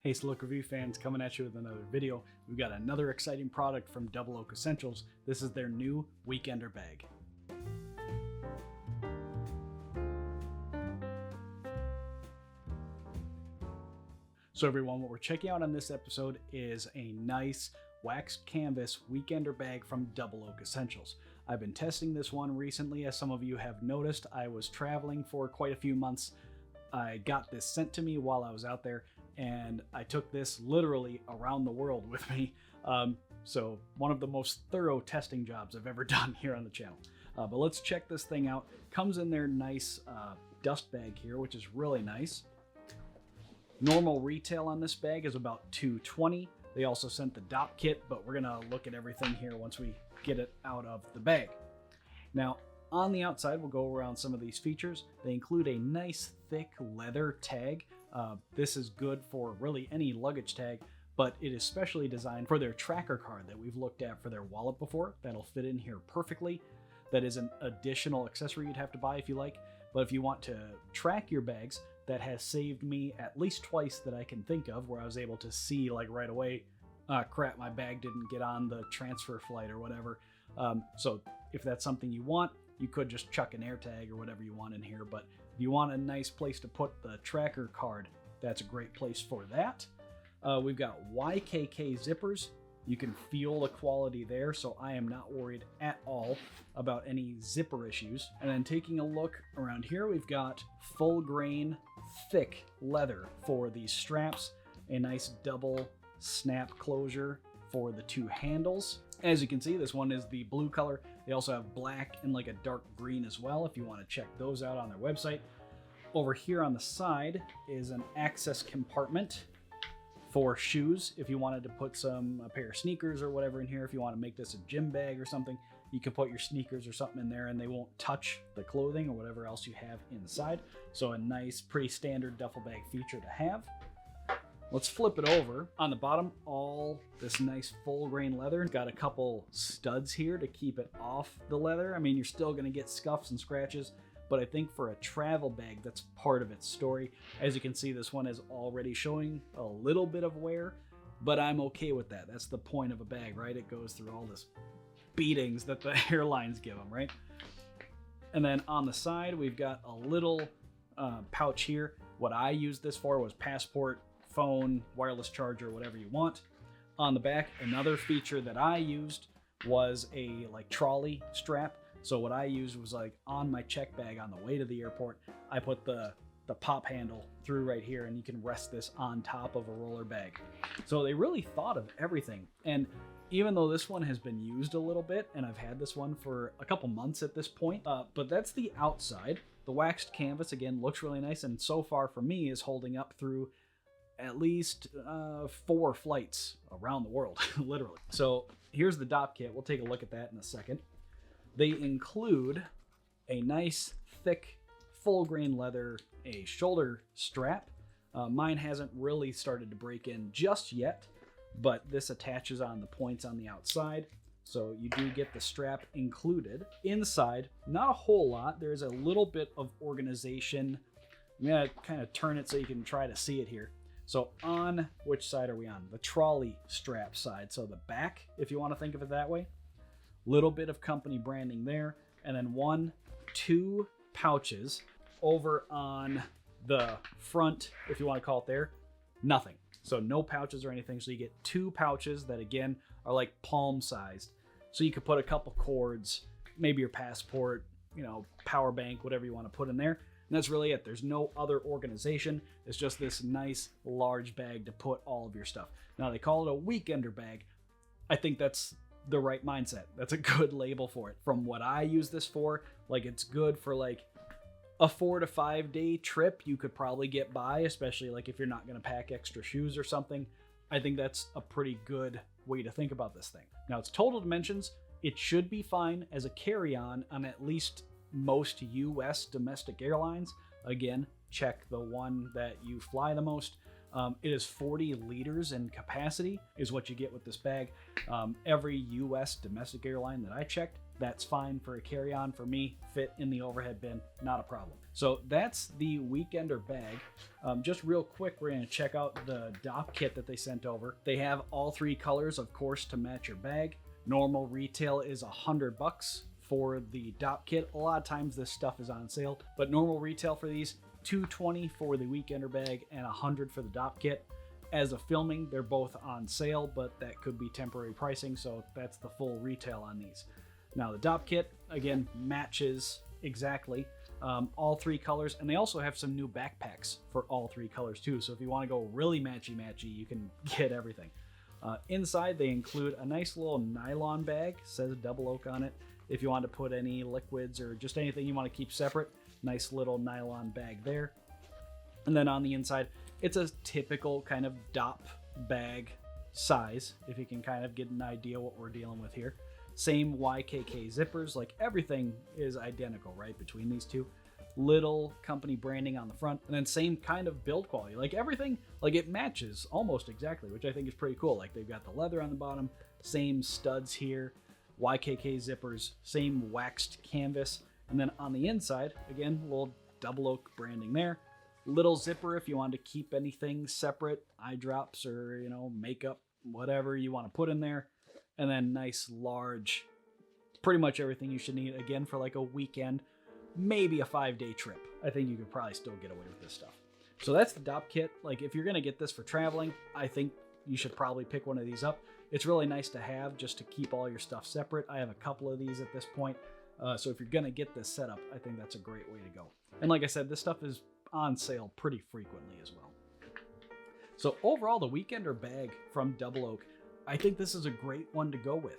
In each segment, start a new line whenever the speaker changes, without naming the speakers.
Hey Slick Review fans, coming at you with another video. We've got another exciting product from Double Oak Essentials. This is their new Weekender bag. So everyone, what we're checking out on this episode is a nice waxed canvas Weekender bag from Double Oak Essentials. I've been testing this one recently. As some of you have noticed, I was traveling for quite a few months. I got this sent to me while I was out there, and I took this literally around the world with me. So one of the most thorough testing jobs I've ever done here on the channel. But let's check this thing out. Comes in their nice dust bag here, which is really nice. Normal retail on this bag is about $220. They also sent the Dopp kit, but we're gonna look at everything here once we get it out of the bag. Now, on the outside, we'll go around some of these features. They include a nice thick leather tag. This is good for really any luggage tag, but it is specially designed for their tracker card that we've looked at for their wallet before. That'll fit in here perfectly. That is an additional accessory you'd have to buy if you like, but if you want to track your bags, that has saved me at least twice that I can think of, where I was able to see like right away, crap, my bag didn't get on the transfer flight or whatever. So if that's something you want, you could just chuck an AirTag or whatever you want in here, but if you want a nice place to put the tracker card, that's a great place for that. We've got YKK zippers. You can feel the quality there, so I am not worried at all about any zipper issues. And then taking a look around here, we've got full grain, thick leather for these straps, a nice double snap closure for the two handles. As you can see, this one is the blue color. They also have black and like a dark green as well, if you want to check those out on their website. Over here on the side is an access compartment for shoes. If you wanted to put a pair of sneakers or whatever in here, if you want to make this a gym bag or something, you can put your sneakers or something in there and they won't touch the clothing or whatever else you have inside. So a nice, pretty standard duffel bag feature to have. Let's flip it over. On the bottom, all this nice full grain leather. Got a couple studs here to keep it off the leather. I mean, you're still gonna get scuffs and scratches, but I think for a travel bag, that's part of its story. As you can see, this one is already showing a little bit of wear, but I'm okay with that. That's the point of a bag, right? It goes through all this beatings that the airlines give them, right? And then on the side, we've got a little pouch here. What I used this for was passport, phone, wireless charger, whatever you want. On the back, another feature that I used was a like trolley strap. So what I used was like on my check bag on the way to the airport, I put the pop handle through right here and you can rest this on top of a roller bag. So they really thought of everything. And even though this one has been used a little bit, and I've had this one for a couple months at this point, but that's the outside. The waxed canvas, again, looks really nice, and so far for me is holding up through at least 4 flights around the world, literally. So here's the Dopp kit. We'll take a look at that in a second. They include a nice, thick, full grain leather, a shoulder strap. Mine hasn't really started to break in just yet, but this attaches on the points on the outside. So you do get the strap included. Inside, not a whole lot. There's a little bit of organization. I'm gonna kind of turn it so you can try to see it here. So on which side are we on? The trolley strap side. So the back, if you want to think of it that way. Little bit of company branding there. And then 2 pouches over on the front, if you want to call it there. Nothing. So no pouches or anything. So you get 2 pouches that again are like palm sized. So you could put a couple cords, maybe your passport, power bank, whatever you want to put in there. And that's really it. There's no other organization. It's just this nice large bag to put all of your stuff. Now they call it a Weekender bag. I think that's the right mindset. That's a good label for it. From what I use this for, like it's good for like a 4 to 5 day trip. You could probably get by, especially like if you're not going to pack extra shoes or something. I think that's a pretty good way to think about this thing. Now its total dimensions, it should be fine as a carry-on on at least most US domestic airlines. Again, check the one that you fly the most. It is 40 liters in capacity is what you get with this bag. Every US domestic airline that I checked That's fine for a carry-on. For me, fit in the overhead bin, not a problem. So that's the Weekender bag. Just real quick, we're gonna check out the Dopp kit that they sent over. They have all 3 colors, of course, to match your bag. Normal retail is $100 for the Dopp kit. A lot of times this stuff is on sale, but normal retail for these, $220 for the Weekender bag and $100 for the Dopp kit. As of filming, they're both on sale, but that could be temporary pricing, so that's the full retail on these. Now the Dopp kit, again, matches exactly all 3 colors, and they also have some new backpacks for all 3 colors too, so if you want to go really matchy-matchy, you can get everything. Inside, they include a nice little nylon bag, says Double Oak on it. If you want to put any liquids or just anything you want to keep separate, nice little nylon bag there. And then on the inside, it's a typical kind of Dopp bag size, if you can kind of get an idea what we're dealing with here. Same YKK zippers, like everything is identical, right, between these two. Little company branding on the front, and then same kind of build quality. Like everything, like it matches almost exactly, which I think is pretty cool. Like they've got the leather on the bottom, same studs here, YKK zippers, same waxed canvas, and then on the inside, again, little Double Oak branding there. Little zipper if you want to keep anything separate, eye drops or, you know, makeup, whatever you want to put in there. And then nice large, pretty much everything you should need, again, for like a weekend, maybe a 5-day trip. I think you could probably still get away with this stuff. So that's the Dopp kit. Like if you're going to get this for traveling, I think you should probably pick one of these up. It's really nice to have just to keep all your stuff separate. I have a couple of these at this point. So if you're going to get this set up, I think that's a great way to go. And like I said, this stuff is on sale pretty frequently as well. So overall, the Weekender bag from Double Oak, I think this is a great one to go with,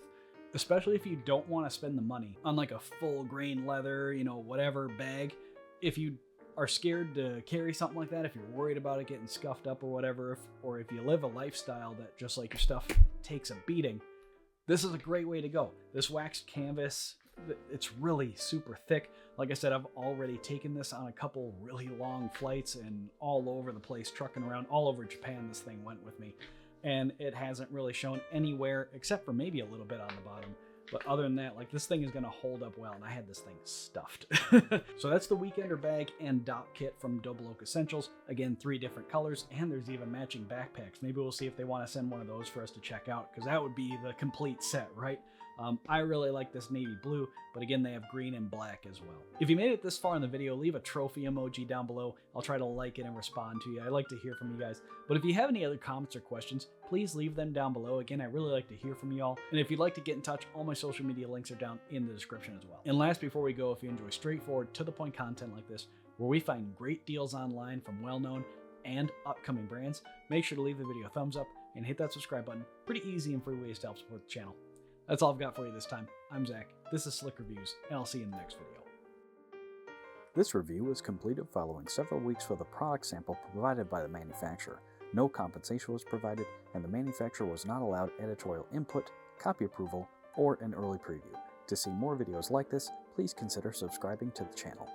especially if you don't want to spend the money on like a full grain leather, you know, whatever bag. If you are scared to carry something like that, if you're worried about it getting scuffed up or whatever, or if you live a lifestyle that just like your stuff takes a beating, this is a great way to go. This waxed canvas, it's really super thick. Like I said, I've already taken this on a couple really long flights and all over the place, trucking around all over Japan. This thing went with me, and it hasn't really shown anywhere except for maybe a little bit on the bottom. But other than that, like this thing is going to hold up well, and I had this thing stuffed. So that's the Weekender bag and Dopp kit from Double Oak Essentials. Again, 3 different colors, and there's even matching backpacks. Maybe we'll see if they want to send one of those for us to check out, because that would be the complete set, right? I really like this navy blue, but again, they have green and black as well. If you made it this far in the video, leave a trophy emoji down below. I'll try to like it and respond to you. I like to hear from you guys. But if you have any other comments or questions, please leave them down below. Again, I really like to hear from you all. And if you'd like to get in touch, all my social media links are down in the description as well. And last, before we go, if you enjoy straightforward, to the point content like this, where we find great deals online from well-known and upcoming brands, make sure to leave the video a thumbs up and hit that subscribe button. Pretty easy and free ways to help support the channel. That's all I've got for you this time. I'm Zach, this is Slick Reviews, and I'll see you in the next video.
This review was completed following several weeks for the product sample provided by the manufacturer. No compensation was provided, and the manufacturer was not allowed editorial input, copy approval, or an early preview. To see more videos like this, please consider subscribing to the channel.